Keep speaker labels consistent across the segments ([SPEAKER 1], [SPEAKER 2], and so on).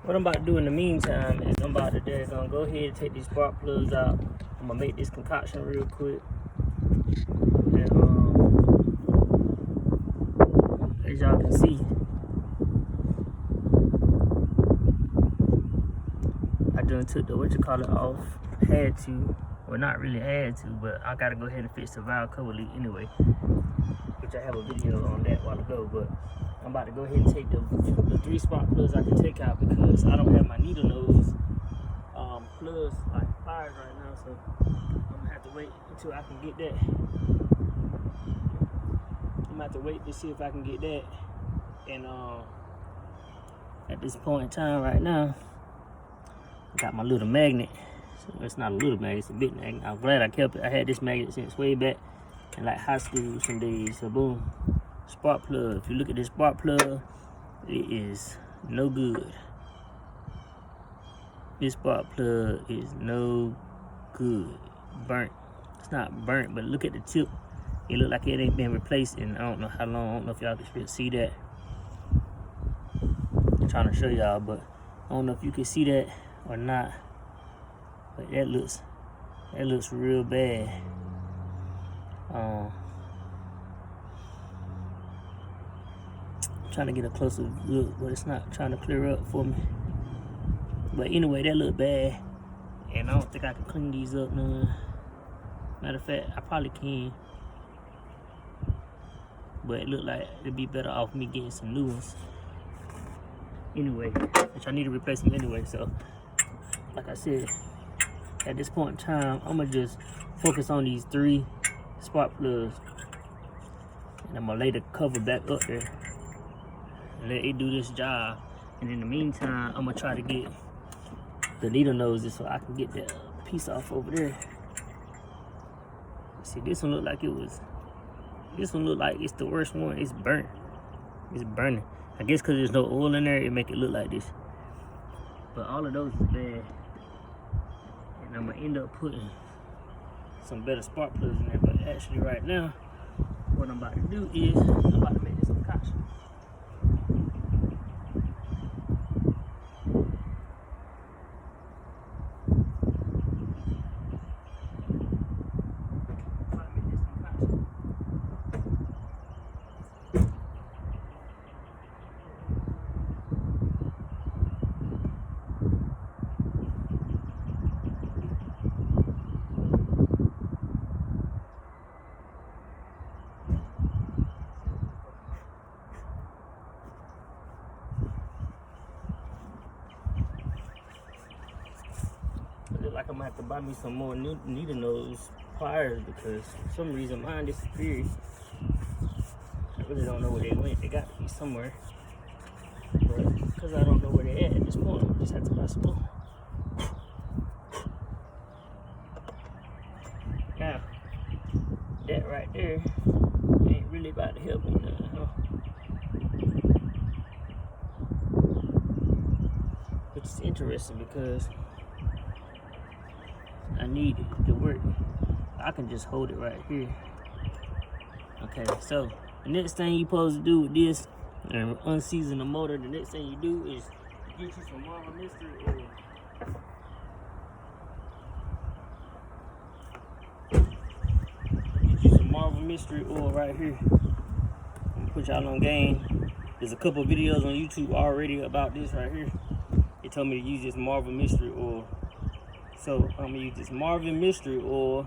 [SPEAKER 1] What I'm about to do in the meantime is I'm about to go ahead and take these spark plugs out. I'm gonna make this concoction real quick. And as y'all can see, I done took the off. Had to, well, not really had to, but I gotta go ahead and fix the valve cover leak anyway, which I have a video on that a while ago. But I'm about to go ahead and take the 3 spark plugs I can take out because I don't have my needle nose plugs like pliers right now, so I'm gonna have to wait until I can get that. I'm gonna have to wait to see if I can get that. And at this point in time right now, I got my little magnet. So it's not a little magnet, it's a big magnet. I'm glad I kept it. I had this magnet since way back in like high school some days. So boom, spark plug. If you look at this spark plug, it is no good. This spark plug is no good. Burnt. It's not burnt, but look at the tip. It look like it ain't been replaced in I don't know how long. I don't know if y'all can see that. I'm trying to show y'all, but I don't know if you can see that or not. But that looks real bad. I'm trying to get a closer look, but it's not trying to clear up for me. But anyway, that look bad, and I don't think I can clean these up none. Matter of fact, I probably can, but it look like it'd be better off me getting some new ones. Anyway, which I need to replace them anyway. So, like I said, at this point in time, I'm gonna just focus on these 3 spark plugs, and I'm gonna lay the cover back up there and let it do this job. And in the meantime, I'm gonna try to get the needle noses so I can get that piece off over there. See, this one look like this one look like it's the worst one. It's burnt. It's burning. I guess because there's no oil in there, it make it look like this. But all of those is bad. And I'm gonna end up putting some better spark plugs in there. But actually right now, what I'm about to do is I'm about to make this concoction. Like I'm gonna have to buy me some more needle nose pliers because for some reason mine disappeared. I really don't know where they went. They got to be somewhere, but because I don't know where they're at this point, I just have to buy some more. Now that right there ain't really about to help me none, huh? Which is interesting because I need it to work. I can just hold it right here. Okay, so the next thing you're supposed to do with this and unseizing the motor, the next thing you do is get you some Marvel Mystery oil. Get you some Marvel Mystery oil right here. I'm gonna put y'all on game. There's a couple videos on YouTube already about this right here. They told me to use this Marvel Mystery oil. So I'm gonna use this Marvel Mystery oil.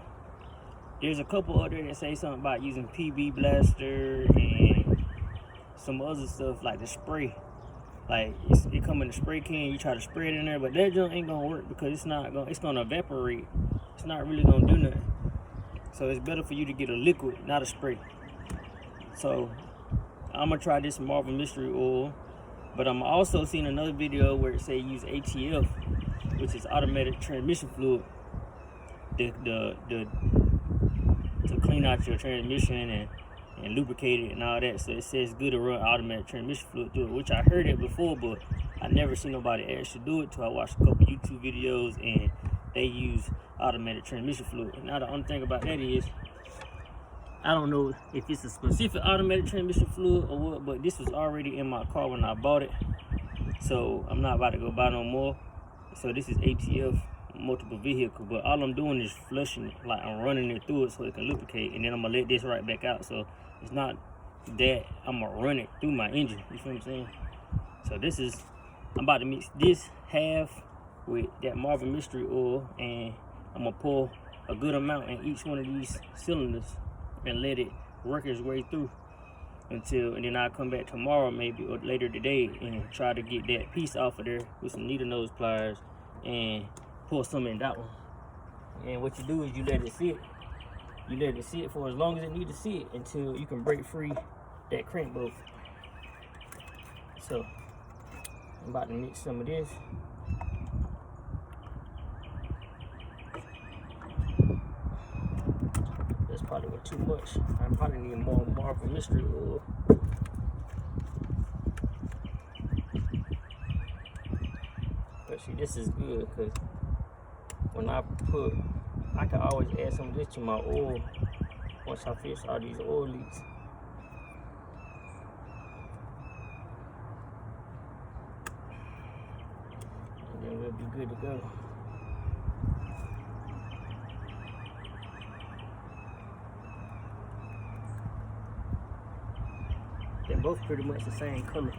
[SPEAKER 1] There's a couple out there that say something about using PB Blaster and some other stuff like the spray. Like it come in the spray can, you try to spray it in there, but that junk ain't gonna work because it's gonna evaporate. It's not really gonna do nothing. So it's better for you to get a liquid, not a spray. So I'm gonna try this Marvel Mystery oil, but I'm also seeing another video where it say use ATF, which is automatic transmission fluid, to clean out your transmission and lubricate it and all that. So it says good to run automatic transmission fluid through it, which I heard it before, but I never seen nobody actually do it till I watched a couple YouTube videos and they use automatic transmission fluid. Now the only thing about that is I don't know if it's a specific automatic transmission fluid or what, but this was already in my car when I bought it. So I'm not about to go buy no more. So this is ATF multiple vehicle, but all I'm doing is flushing it, like I'm running it through it so it can lubricate, and then I'm gonna let this right back out. So it's not that I'm gonna run it through my engine, you feel what I'm saying? So this is, I'm about to mix this half with that Marvel Mystery Oil, and I'm gonna pour a good amount in each one of these cylinders and let it work its way through and then I'll come back tomorrow maybe, or later today, and try to get that piece off of there with some needle nose pliers and pour some in that one. And what you do is you let it sit. You let it sit for as long as it needs to sit until you can break free that crank bolt. So I'm about to mix some of this. That's probably was too much. I probably need more Marvel Mystery Oil. But see, this is good because when I can always add some of this to my oil once I fix all these oil leaks. And then we'll be good to go. They're both pretty much the same color.